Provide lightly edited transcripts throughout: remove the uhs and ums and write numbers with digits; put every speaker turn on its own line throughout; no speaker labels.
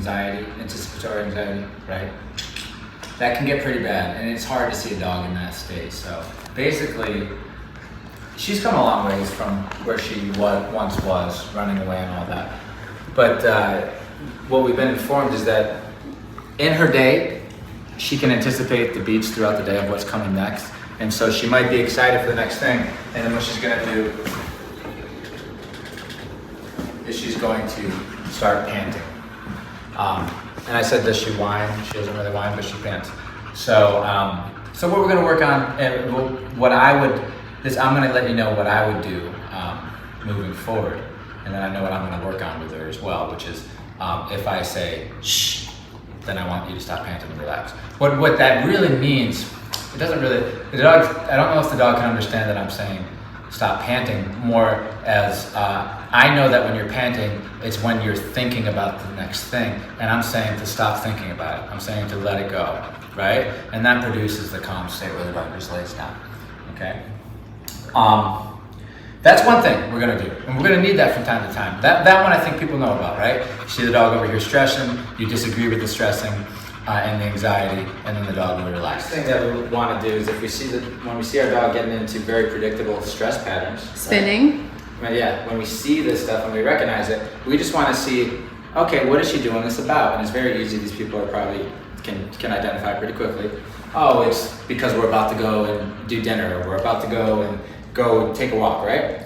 anxiety, anticipatory anxiety, right? That can get pretty bad, and it's hard to see a dog in that state. So basically, she's come a long ways from where she once was, running away and all that. But what we've been informed is that in her day, she can anticipate the beats throughout the day of what's coming next. And so she might be excited for the next thing, and then what she's gonna do is she's going to start panting. And I said, does she whine? She doesn't really whine, but she pants. So, so what we're gonna work on, I'm gonna let you know what I would do moving forward. And then I know what I'm gonna work on with her as well, which is if I say, shh, then I want you to stop panting and relax. What that really means, it doesn't really, the dog, I don't know if the dog can understand that I'm saying stop panting, more as I know that when you're panting, it's when you're thinking about the next thing, and I'm saying to stop thinking about it. I'm saying to let it go, right? And that produces the calm state where the dog just lays down, okay? That's one thing we're gonna do, and we're gonna need that from time to time. That one I think people know about, right? You see the dog over here stressing, you disagree with the stressing and the anxiety, and then the dog will relax. The thing that we want to do is if we see when we see our dog getting into very predictable stress patterns,
spinning.
Right? Yeah, when we see this stuff and we recognize it, we just want to see, okay, what is she doing this about? And it's very easy. These people are probably can identify pretty quickly. Oh, it's because we're about to go and do dinner, or we're about to go and take a walk, right?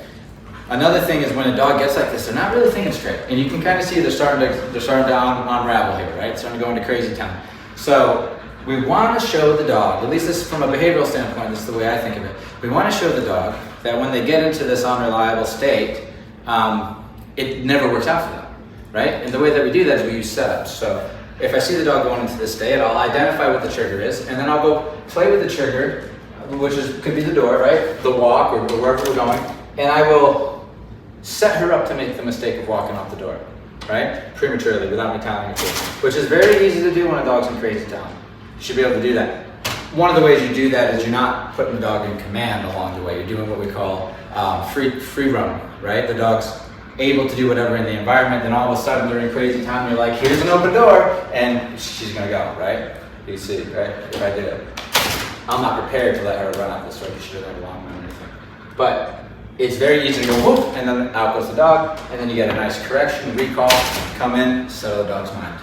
Another thing is when a dog gets like this, they're not really thinking straight, and you can kind of see they're starting to unravel here, right? Starting to go into crazy town. So we want to show the dog, at least this from a behavioral standpoint, this is the way I think of it. We want to show the dog that when they get into this unreliable state, it never works out for them, right? And the way that we do that is we use setups. So if I see the dog going into this state, I'll identify what the trigger is, and then I'll go play with the trigger, which could be the door, right? The walk, or wherever we're going, and I will set her up to make the mistake of walking out the door, right? Prematurely, without me telling her to, which is very easy to do when a dog's in crazy town. You should be able to do that. One of the ways you do that is you're not putting the dog in command along the way. You're doing what we call free run, right? The dog's able to do whatever in the environment, then all of a sudden they're in crazy town, you're like, here's an open door, and she's gonna go, right? You see, right? If I did it. I'm not prepared to let her run out this door because she doesn't have a long run or anything. But it's very easy to go whoop, and then out goes the dog, and then you get a nice correction, recall, come in, settle the dog's mind.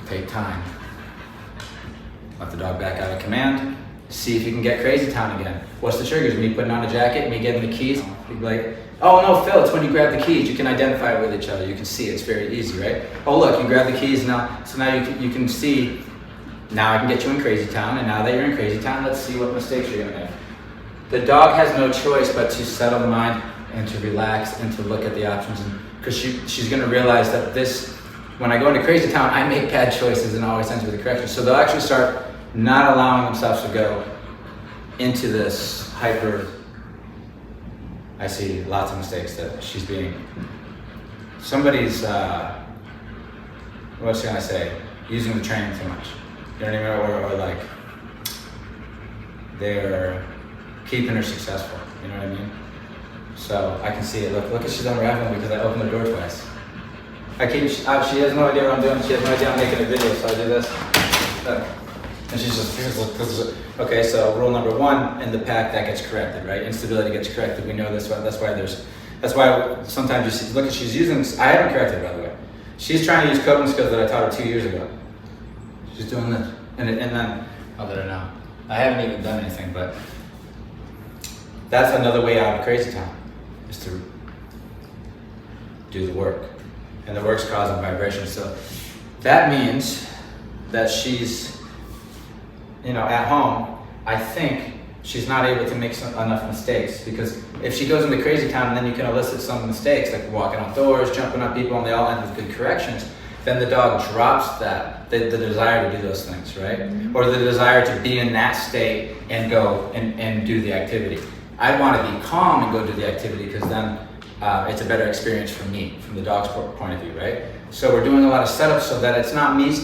Take time. Let the dog back out of command. See if you can get crazy town again. What's the triggers? Me putting on a jacket, me getting the keys. You'd be like, oh no, Phil, it's when you grab the keys. You can identify it with each other. You can see it's very easy, right? Oh look, you grab the keys now. So now you can see, now I can get you in crazy town, and now that you're in crazy town, let's see what mistakes you're gonna make. The dog has no choice but to settle the mind and to relax and to look at the options, because she's going to realize that when I go into crazy town, I make bad choices and always enter the correction. So they'll actually start not allowing themselves to go into this hyper. I see lots of mistakes that she's being. Somebody's, what can I say? Using the training too much. You know what I mean? Or like they're keeping her successful, you know what I mean? So I can see it. Look at she's unraveling because I opened the door twice. She has no idea what I'm doing. She has no idea I'm making a video, so I do this. And she's just, okay, so rule number one in the pack, that gets corrected, right? Instability gets corrected. We know this. That's why sometimes you see, look, she's using, I haven't corrected her, by the way. She's trying to use coping skills that I taught her 2 years ago. She's doing this. And then, I'll let her know. I haven't even done anything, but that's another way out of crazy town, is to do the work. And the work's causing vibration. So that means that she's, at home, I think she's not able to make enough mistakes, because if she goes into crazy town and then you can elicit some mistakes, like walking outdoors, jumping up people, and they all end with good corrections, then the dog drops the desire to do those things, right? Mm-hmm. Or the desire to be in that state and go and do the activity. I want to be calm and go do the activity, because then it's a better experience for me, from the dog's point of view, right? So we're doing a lot of setups so that it's not me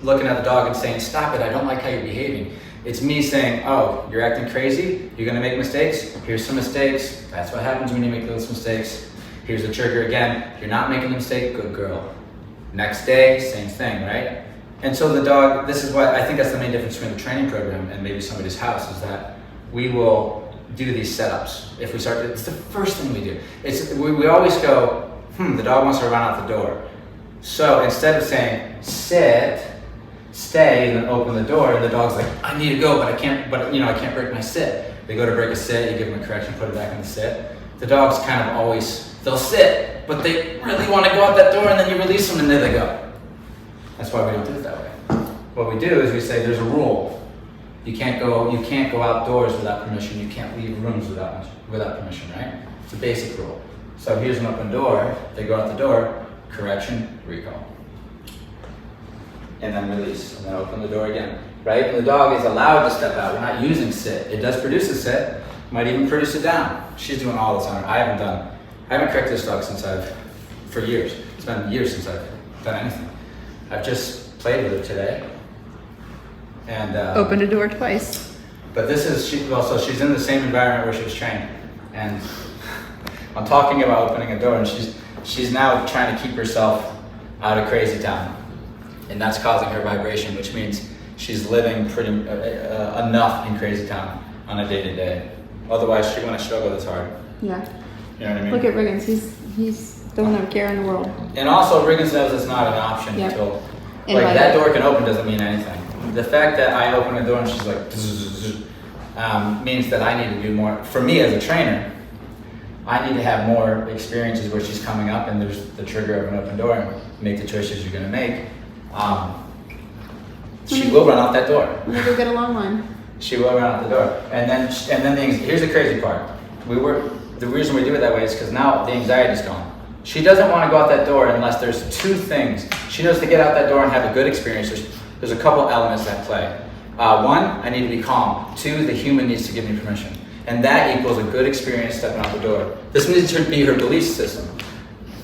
looking at the dog and saying, stop it, I don't like how you're behaving. It's me saying, oh, you're acting crazy, you're gonna make mistakes, here's some mistakes, that's what happens when you make those mistakes. Here's the trigger again, you're not making a mistake, good girl. Next day, same thing, right? And so the dog, this is what, I think that's the main difference between the training program and maybe somebody's house, is that we will do these setups. If we start, it's the first thing we do. We always go, the dog wants to run out the door. So instead of saying, sit, stay, and then open the door, and the dog's like, I need to go, but I can't break my sit. They go to break a sit, you give them a correction, put it back in the sit. The dogs kind of always, they'll sit, but they really want to go out that door, and then you release them and there they go. That's why we don't do it that way. What we do is we say there's a rule. You can't go outdoors without permission. You can't leave rooms without permission, right? It's a basic rule. So here's an open door. They go out the door, correction, recall. And then release, and then open the door again, right? And the dog is allowed to step out. We're not using sit. It does produce a sit, might even produce it down. She's doing all this on her. I haven't corrected this dog for years. It's been years since I've done anything. I've just played with her today. And
opened a door twice.
But she's in the same environment where she was trained. And I'm talking about opening a door, and she's now trying to keep herself out of crazy town. And that's causing her vibration, which means she's living pretty enough in crazy town on a day-to-day. Otherwise, she wouldn't struggle this hard.
Yeah.
You know what I mean?
Look at Riggins. He's doesn't have a care in the world.
And also, Riggins knows it's not an option until that door can open doesn't mean anything. The fact that I open a door and she's like means that I need to do more. For me as a trainer, I need to have more experiences where she's coming up and there's the trigger of an open door and make the choices you're going to make. She will run out that door.
When they go get a long line.
She will run out the door. And then here's the crazy part. The reason we do it that way is because now the anxiety's gone. She doesn't want to go out that door unless there's two things. She knows to get out that door and have a good experience. There's a couple elements at play. One, I need to be calm. Two, the human needs to give me permission. And that equals a good experience stepping out the door. This needs to be her belief system.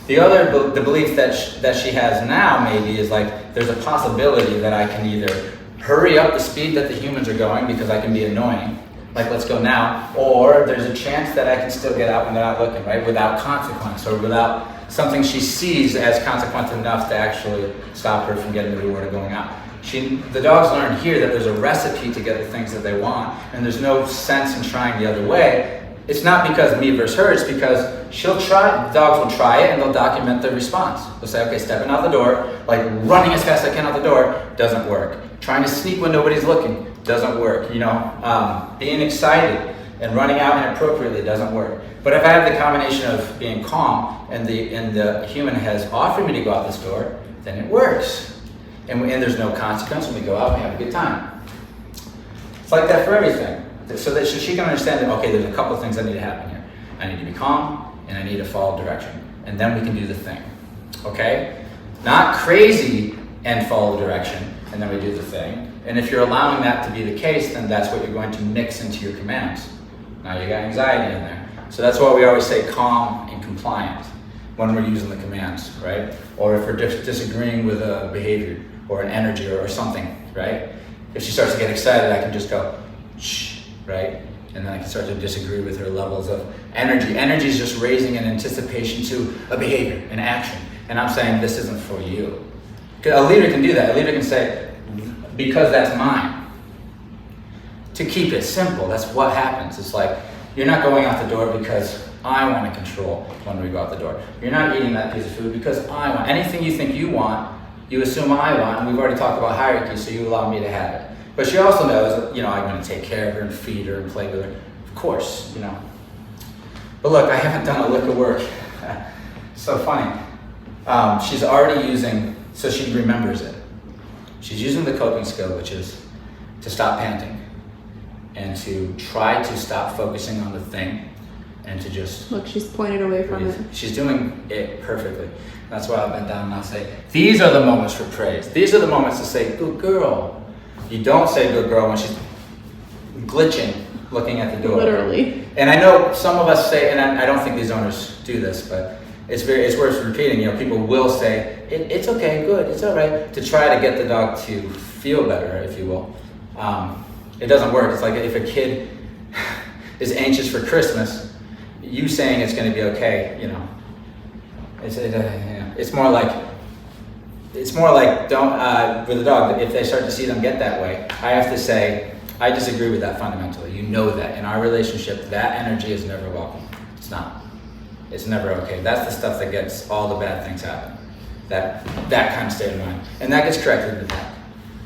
The belief that she has now maybe is like, there's a possibility that I can either hurry up the speed that the humans are going because I can be annoying, like let's go now, or there's a chance that I can still get out when they're not looking, right? Without consequence, or without something she sees as consequence enough to actually stop her from getting to the door or going out. The dogs learn here that there's a recipe to get the things that they want, and there's no sense in trying the other way. It's not because me versus her, it's because the dogs will try it and they'll document their response. They'll say, okay, stepping out the door, like running as fast as I can out the door, doesn't work. Trying to sneak when nobody's looking, doesn't work. Being excited and running out inappropriately doesn't work. But if I have the combination of being calm and the human has offered me to go out this door, then it works. And there's no consequence when we go out and we have a good time. It's like that for everything. So that she can understand that, okay, there's a couple of things that need to happen here. I need to be calm, and I need to follow direction. And then we can do the thing, okay? Not crazy and follow direction, and then we do the thing. And if you're allowing that to be the case, then that's what you're going to mix into your commands. Now you got anxiety in there. So that's why we always say calm and compliant when we're using the commands, right? Or if we're disagreeing with a behavior or an energy or something, right? If she starts to get excited, I can just go, shh. Right? And then I can start to disagree with her levels of energy. Energy is just raising an anticipation to a behavior, an action. And I'm saying this isn't for you. A leader can do that. A leader can say, because that's mine. To keep it simple, that's what happens. It's like, you're not going out the door because I want to control when we go out the door. You're not eating that piece of food because I want. Anything you think you want, you assume I want, and we've already talked about hierarchy, so you allow me to have it. But she also knows, I'm going to take care of her and feed her and play with her. Of course, But look, I haven't done a lick of work. So funny. She's already using, so she remembers it. She's using the coping skill, which is to stop panting and to try to stop focusing on the thing and to just...
Look, she's pointed away from it.
She's doing it perfectly. That's why I'll bend down and I'll say, these are the moments for praise. These are the moments to say, good girl. You don't say good girl when she's glitching, looking at the door.
Literally.
And I know some of us say, and I don't think these owners do this, but it's worth repeating. People will say, it's okay, good, it's all right, to try to get the dog to feel better, if you will. It doesn't work. It's like if a kid is anxious for Christmas, you saying it's going to be okay, it's more like, it's more like with a dog, if they start to see them get that way, I have to say, I disagree with that fundamentally. You know that. In our relationship, that energy is never welcome. It's not. It's never okay. That's the stuff that gets all the bad things happen. That kind of state of mind. And that gets corrected in the pack.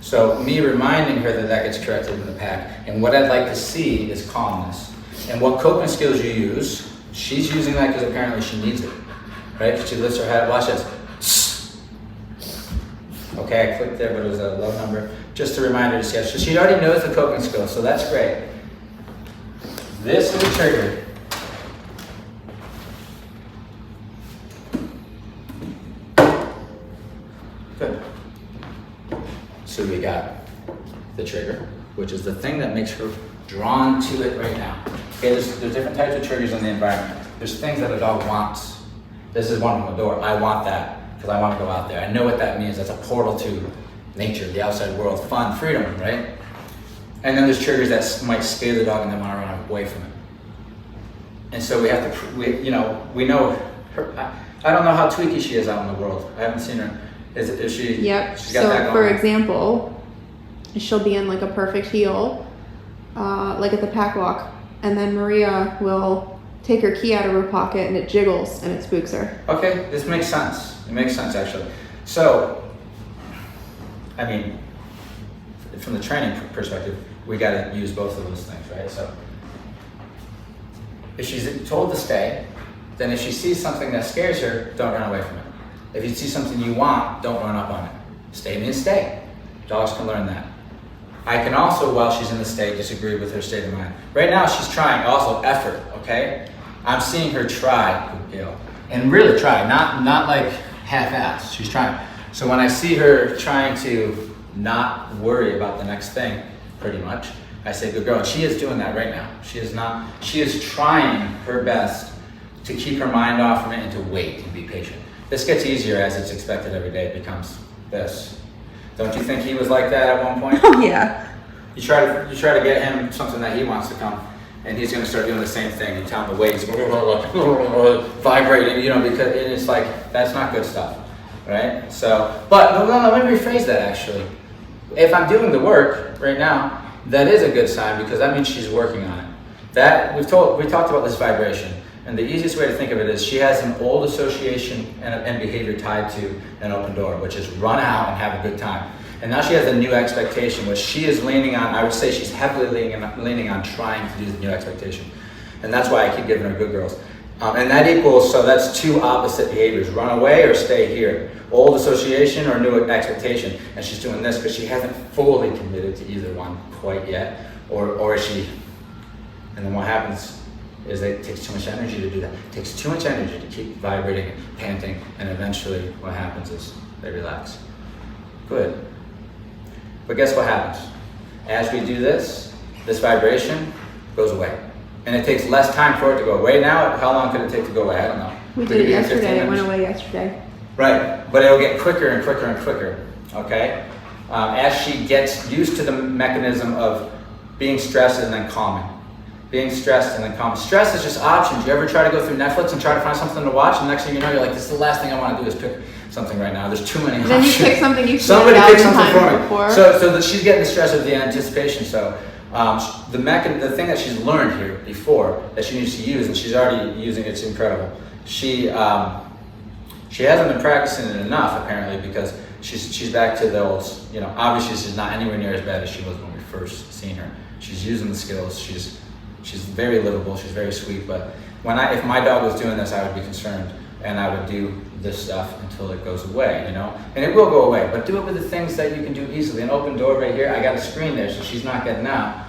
So me reminding her that gets corrected in the pack, and what I'd like to see is calmness. And what coping skills you use, she's using that because apparently she needs it. Right? She lifts her head, watch this. Okay, I clicked there, but it was a low number. Just a reminder to see. So she already knows the coping skills, so that's great. This is a trigger. Good. So we got the trigger, which is the thing that makes her drawn to it right now. Okay, there's different types of triggers in the environment. There's things that a dog wants. This is one from the door. I want that because I want to go out there. I know what that means. That's a portal to nature, the outside world, fun, freedom, right? And then there's triggers that might scare the dog and they want to run away from it. And so we have to, we know her. I don't know how tweaky she is out in the world. I haven't seen her. Is she?
Yep.
She's got
So
that going
for
on.
example, she'll be in like a perfect heel, like at the pack walk, and then Maria will take her key out of her pocket and it jiggles and it spooks her.
Okay, this makes sense. It makes sense actually. So, I mean, from the training perspective, we got to use both of those things, right? So, if she's told to stay, then if she sees something that scares her, don't run away from it. If you see something you want, don't run up on it. Stay means stay. Dogs can learn that. I can also, while she's in the state, disagree with her state of mind. Right now, she's trying. Also, effort. Okay, I'm seeing her try, Gail, and really try. Not like half-assed. She's trying. So when I see her trying to not worry about the next thing, pretty much, I say, good girl. And she is doing that right now. She is trying her best to keep her mind off from it and to wait and be patient. This gets easier as it's expected every day. It becomes this. Don't you think he was like that at one point?
Oh yeah.
You try to get him something that he wants to come, and he's going to start doing the same thing. You tell him to wait, he's vibrating, because it's like, that's not good stuff, right? So, but no, let me rephrase that actually. If I'm doing the work right now, that is a good sign because that means she's working on it. That we talked about this vibration. And the easiest way to think of it is she has an old association and behavior tied to an open door, which is run out and have a good time. And now she has a new expectation, which she is leaning on. I would say she's heavily leaning on trying to do the new expectation. And that's why I keep giving her good girls. And that equals, so that's two opposite behaviors, run away or stay here. Old association or new expectation. And she's doing this because she hasn't fully committed to either one quite yet. Or is she, and then what happens is it takes too much energy to do that. It takes too much energy to keep vibrating and panting, and eventually what happens is they relax. Good. But guess what happens? As we do this vibration goes away. And it takes less time for it to go away. Now, how long could it take to go away? I don't know.
We
Could
did it
be 15
yesterday. It went
minutes?
away yesterday.
Right, but it'll get quicker and quicker and quicker, okay? As she gets used to the mechanism of being stressed and then calming. Being stressed and then calm. Stress is just options. You ever try to go through Netflix and try to find something to watch, and next thing you know, you're like, this is the last thing I want to do is pick something right now. There's too many options.
Then you pick something you've seen
Somebody pick something for me.
before.
So that she's getting the stress of the anticipation. So the thing that she's learned here before that she needs to use, and she's already using it, it's incredible. She hasn't been practicing it enough apparently because she's back to the old, obviously she's not anywhere near as bad as she was when we first seen her. She's using the skills. She's very livable, she's very sweet, but if my dog was doing this, I would be concerned, and I would do this stuff until it goes away, And it will go away, but do it with the things that you can do easily. An open door right here, I got a screen there, so she's not getting out,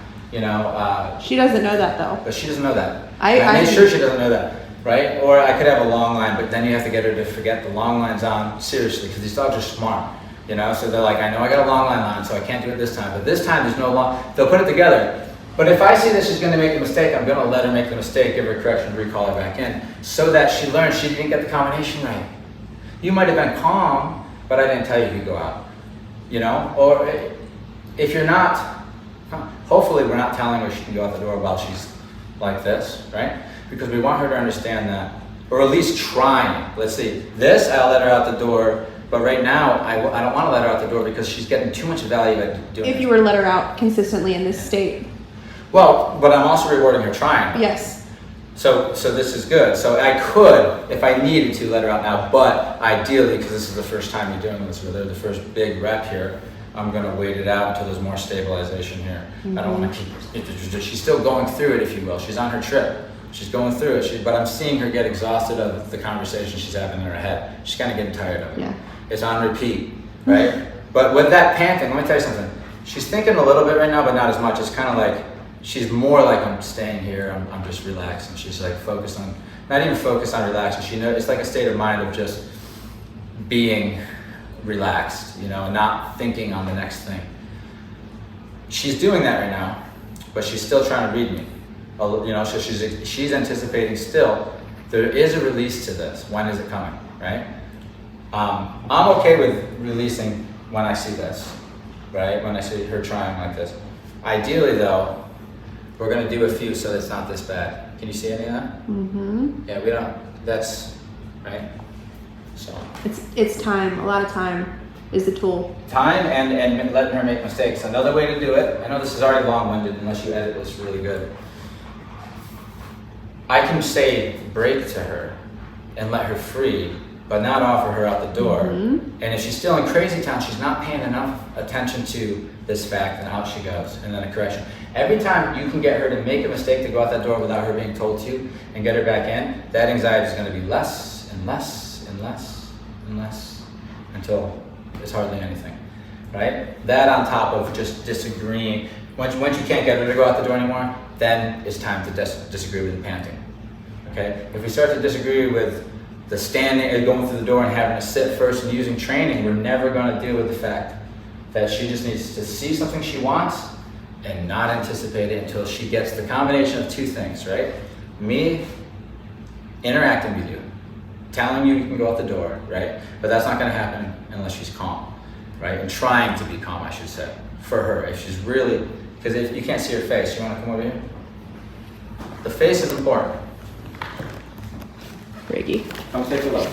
She doesn't know that though.
But she doesn't know that.
I
made sure she doesn't know that, right? Or I could have a long line, but then you have to get her to forget the long line's on, seriously, because these dogs are smart, So they're like, I know I got a long line on, so I can't do it this time, but this time there's no long, they'll put it together. But if I see that she's going to make a mistake, I'm going to let her make the mistake, give her correction, recall her back in, so that she learns she didn't get the combination right. You might have been calm, but I didn't tell you to go out. Or if you're not, hopefully we're not telling her she can go out the door while she's like this, right? Because we want her to understand that, or at least trying. Let's see, this I'll let her out the door But right now, I don't want to let her out the door because she's getting too much value at doing
If
it.
you were to let her out consistently in this state.
Well, but I'm also rewarding her trying.
Yes.
So this is good. So I could, if I needed to, let her out now. But ideally, because this is the first time you're doing this, or they're the first big rep here, I'm going to wait it out until there's more stabilization here. I don't want to keep. She's still going through it, if you will. She's on her trip. She's going through it. But I'm seeing her get exhausted of the conversation she's having in her head. She's kind of getting tired of it.
Yeah.
It's on repeat, right? But with that panting, let me tell you something. She's thinking a little bit right now, but not as much. It's kind of like, she's more like, I'm staying here, I'm just relaxing. She's like focused on, not even focused on relaxing. She knows it's like a state of mind of just being relaxed, you know, not thinking on the next thing. She's doing that right now, but she's still trying to read me. You know, so she's anticipating still, there is a release to this. When is it coming, right? I'm okay with releasing when I see this, right? When I see her trying like this. Ideally though, we're gonna do a few so it's not this bad. Can you see any of that?
Mm-hmm.
Yeah, we don't, that's, right? So.
It's time. A lot of time is the tool.
Time and letting her make mistakes. Another way to do it, I know this is already long-winded unless you edit this really good. I can say break to her and let her free, but not offer her out the door.
Mm-hmm.
And if she's still in crazy town, she's not paying enough attention to this fact, and out she goes, and then a correction. Every time you can get her to make a mistake to go out that door without her being told to, and get her back in, that anxiety is going to be less and less and less and less until it's hardly anything, right? That on top of just disagreeing. Once you can't get her to go out the door anymore, then it's time to disagree with the panting, okay? If we start to disagree with the standing and going through the door and having to sit first and using training, we're never going to deal with the fact that she just needs to see something she wants and not anticipate it until she gets the combination of two things, right? Me interacting with you, telling you can go out the door, right? But that's not going to happen unless she's calm, right? And trying to be calm, I should say, for her. If she's really, because if you can't see her face, you want to come over here? The face is important.
Reiki.
Come take a look.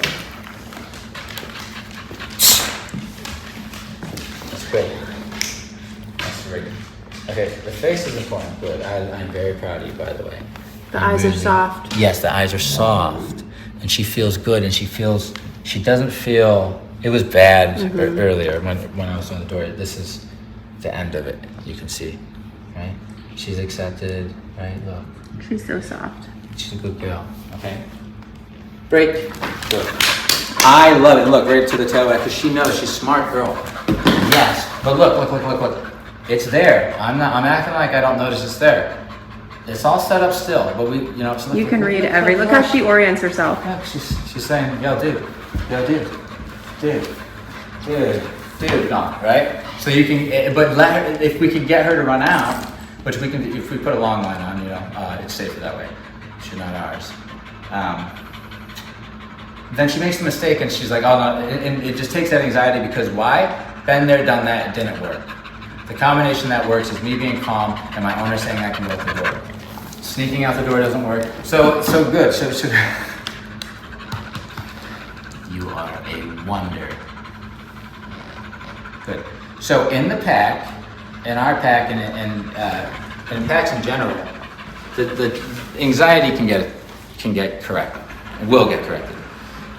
That's good. That's very good. Okay, the face is important. Good. I'm very proud of you, by the way.
The eyes are soft.
Yes, the eyes are soft. And she feels good, and she doesn't feel, it was bad earlier when I was on the door. This is the end of it, you can see, right? She's accepted, right? Look.
She's so soft.
She's a good girl, okay? Break. Good. I love it. Look, right to the tailback, because she knows she's a smart girl. Yes, but look. It's there. I'm acting like I don't notice it's there. It's all set up still, but we, you know.
You can read every. Look how she orients herself.
Yeah, she's saying, yo, dude, no, right? So you can, but let her, if we can get her to run out, which we can, if we put a long line on, you know, it's safer that way. She's not ours. Then she makes the mistake and she's like, oh no, and it just takes that anxiety because why? Been there, done that, it didn't work. The combination that works is me being calm and my owner saying I can go out the door. Sneaking out the door doesn't work. So good. So you are a wonder. Good. So in the pack, in our pack, and in packs in general, the anxiety can get corrected. It will get corrected.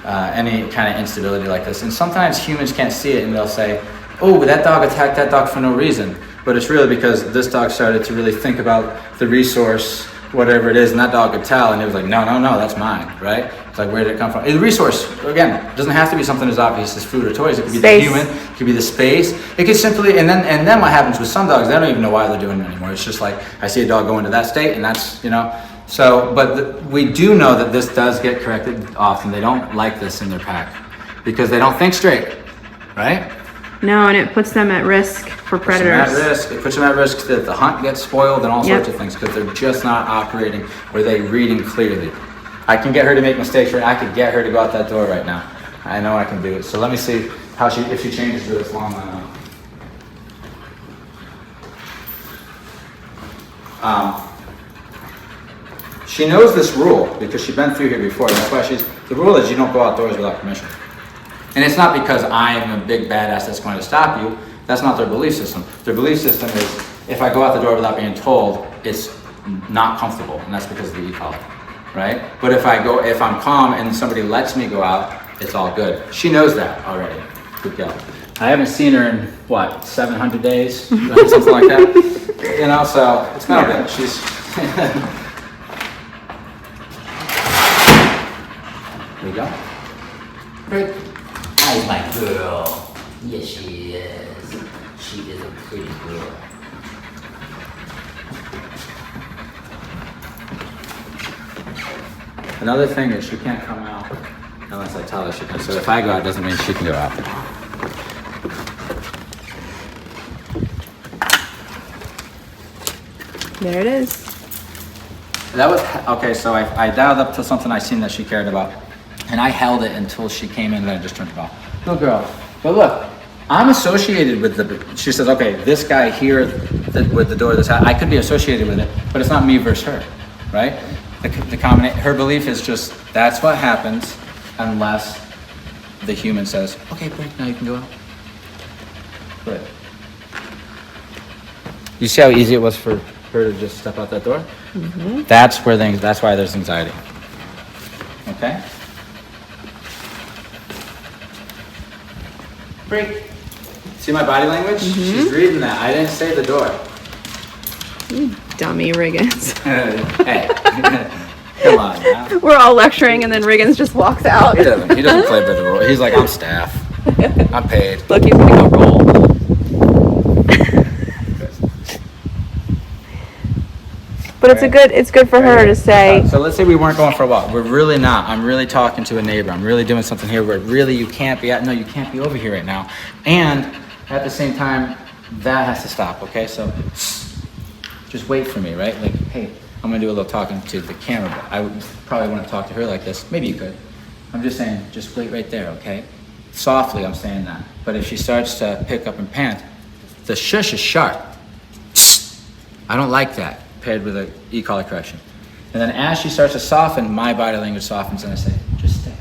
Any kind of instability like this, and sometimes humans can't see it, and they'll say, "Oh, that dog attacked that dog for no reason," but it's really because this dog started to really think about the resource, whatever it is, and that dog could tell, and it was like, no, that's mine, right? It's like, where did it come from? The resource, again, doesn't have to be something as obvious as food or toys. It could be the human, it could be the space. It could simply, and then what happens with some dogs, they don't even know why they're doing it anymore. It's just like, I see a dog go into that state, and that's, you know. So, but we do know that this does get corrected often. They don't like this in their pack because they don't think straight, right?
No, and it puts them at risk for predators.
It puts them at risk that the hunt gets spoiled and all sorts of things because they're just not operating or they reading clearly. I can get her to make mistakes, right? I could get her to go out that door right now. I know I can do it. So let me see how if she changes to this long line out. She knows this rule because she's been through here before. That's why the rule is you don't go outdoors without permission. And it's not because I am a big badass that's going to stop you. That's not their belief system. Their belief system is if I go out the door without being told, it's not comfortable, and that's because of the e-collar, right? But if I'm calm and somebody lets me go out, it's all good. She knows that already. Good girl. I haven't seen her in, 700 days? Something like that. You know, so it's been a bit. She's... There you go. Great.
Hi, my girl. Yes, she is. She is a pretty girl.
Another thing is she can't come out unless I tell her she can. So if I go out, it doesn't mean she can go out.
There it is.
That was, okay, so I dialed up to something I seen that she cared about. And I held it until she came in and I just turned it off. Good girl. But look, I'm associated with she says, okay, this guy here with the door of this house, I could be associated with it, but it's not me versus her, right? Her belief is just, that's what happens unless the human says, okay, break, now you can go out. Good. You see how easy it was for her to just step out that door?
Mm-hmm.
That's why there's anxiety. Okay? Break. See my body language?
Mm-hmm.
She's reading that. I didn't say the door.
You dummy, Riggins.
Hey, come on now.
We're all lecturing and then Riggins just walks out.
He doesn't play by the rule. He's like, I'm staff. I'm paid.
Look, he's gonna go roll. But it's good for her to say.
So let's say we weren't going for a walk. We're really not. I'm really talking to a neighbor. I'm really doing something here where really you can't be at. No, you can't be over here right now. And at the same time, that has to stop. Okay, so just wait for me, right? Like, hey, I'm gonna do a little talking to the camera. But I would probably want to talk to her like this. Maybe you could. I'm just saying, just wait right there, okay? Softly, I'm saying that. But if she starts to pick up and pant, the shush is sharp. I don't like that. Paired with an e-collar correction. And then as she starts to soften, my body language softens and I say, just stay,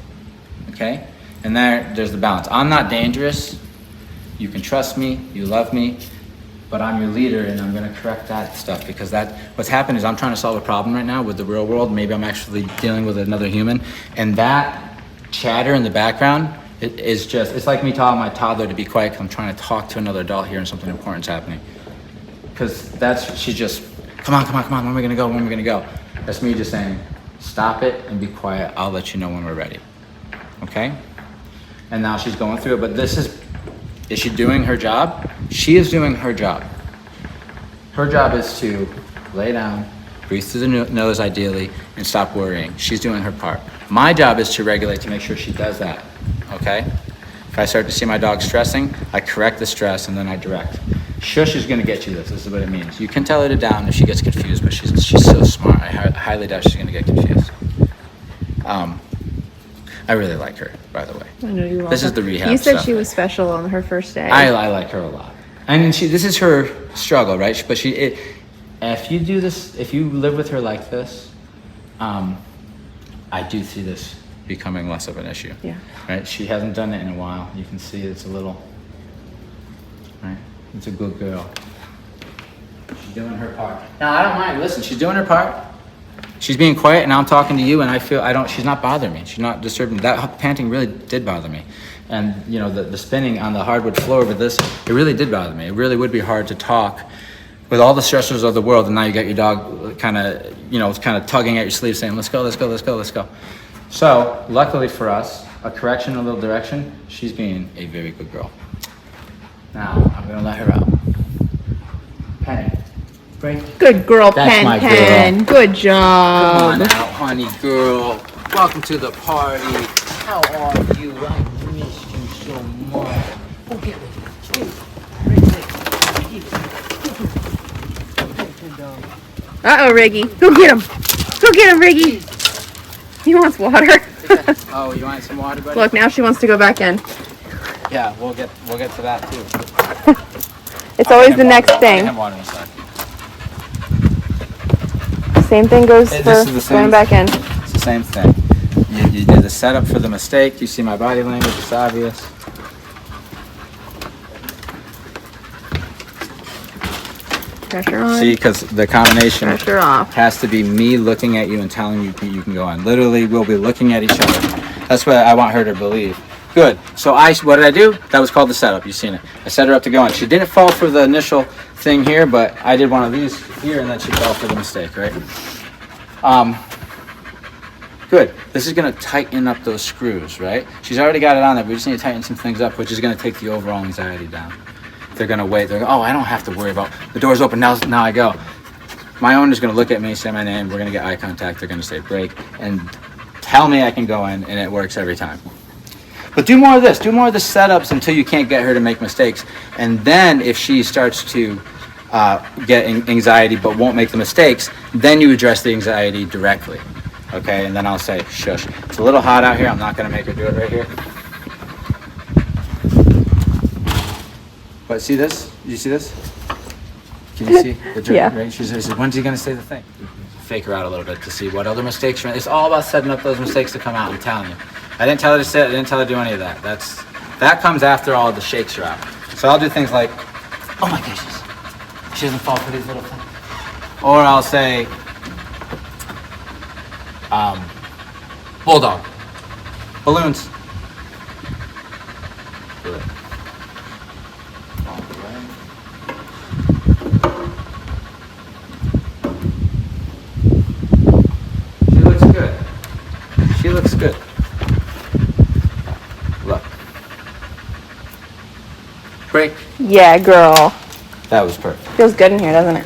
okay? And there's the balance. I'm not dangerous. You can trust me, you love me, but I'm your leader and I'm gonna correct that stuff because what's happened is I'm trying to solve a problem right now with the real world. Maybe I'm actually dealing with another human. And that chatter in the background, it's like me telling my toddler to be quiet because I'm trying to talk to another adult here and something important's happening. Because she's just, come on, when are we gonna go? That's me just saying, stop it and be quiet. I'll let you know when we're ready, okay? And now she's going through it, but is she doing her job? She is doing her job. Her job is to lay down, breathe through the nose ideally, and stop worrying. She's doing her part. My job is to regulate to make sure she does that, okay? If I start to see my dog stressing, I correct the stress and then I direct. Shush is gonna get you this. This is what it means. You can tell her to down if she gets confused, but she's so smart. I highly doubt she's gonna get confused. I really like her, by the way.
I know you.
This is the rehab.
You said
stuff.
she was special on her first day.
I like her a lot, and this is her struggle, right? But if you do this, if you live with her like this, I do see this becoming less of an issue.
Yeah.
Right. She hasn't done it in a while. You can see it's a little. Right. It's a good girl. She's doing her part. Now, I don't mind. Listen, she's doing her part. She's being quiet, and now I'm talking to you, and I feel she's not bothering me. She's not disturbing me. That panting really did bother me. And, you know, the spinning on the hardwood floor with this, it really did bother me. It really would be hard to talk with all the stressors of the world, and now you got your dog kind of tugging at your sleeve saying, let's go. So, luckily for us, a correction, a little direction, she's being a very good girl. Now, I'm gonna let her out. Penny, break.
Good girl,
That's my
Pen. Good job.
Come on out, honey girl. Welcome to the party. How are you? I missed you so much. Oh, get me.
Uh-oh, Riggy. Go get him, Riggy. He wants water.
Oh, you want some water, buddy?
Look, now she wants to go back in.
Yeah, we'll get to that too.
It's always the next thing. Same thing goes for going back in.
It's the same thing. You do the setup for the mistake. You see my body language, it's obvious.
Pressure on.
See, because the combination
Pressure off.
has to be me looking at you and telling you you can go on. Literally, we'll be looking at each other. That's what I want her to believe. Good. So what did I do? That was called the setup. You've seen it. I set her up to go on. She didn't fall for the initial thing here, but I did one of these here, and then she fell for the mistake, right? Good. This is going to tighten up those screws, right? She's already got it on there. We just need to tighten some things up, which is going to take the overall anxiety down. They're going to wait. They're oh, I don't have to worry about the door's open now. Now I go. My owner's going to look at me, say my name. We're going to get eye contact. They're going to say break and tell me I can go in, and it works every time. But do more of this. Do more of the setups until you can't get her to make mistakes. And then if she starts to get anxiety but won't make the mistakes, then you address the anxiety directly. Okay, and then I'll say, shush. It's a little hot out here. I'm not going to make her do it right here. But see this? Did you see this? Can you see the jerk?
Yeah.
Right? She says, when's he going to say the thing? Fake her out a little bit to see what other mistakes are. It's all about setting up those mistakes to come out. I'm telling you. I didn't tell her to sit. I didn't tell her to do any of that. That comes after all the shakes are out. So I'll do things like, oh my goodness, she doesn't fall for these little things. Or I'll say, bulldog, balloons. Good. She looks good. She looks good. Look. Break.
Yeah, girl.
That was perfect.
Feels good in here, doesn't it?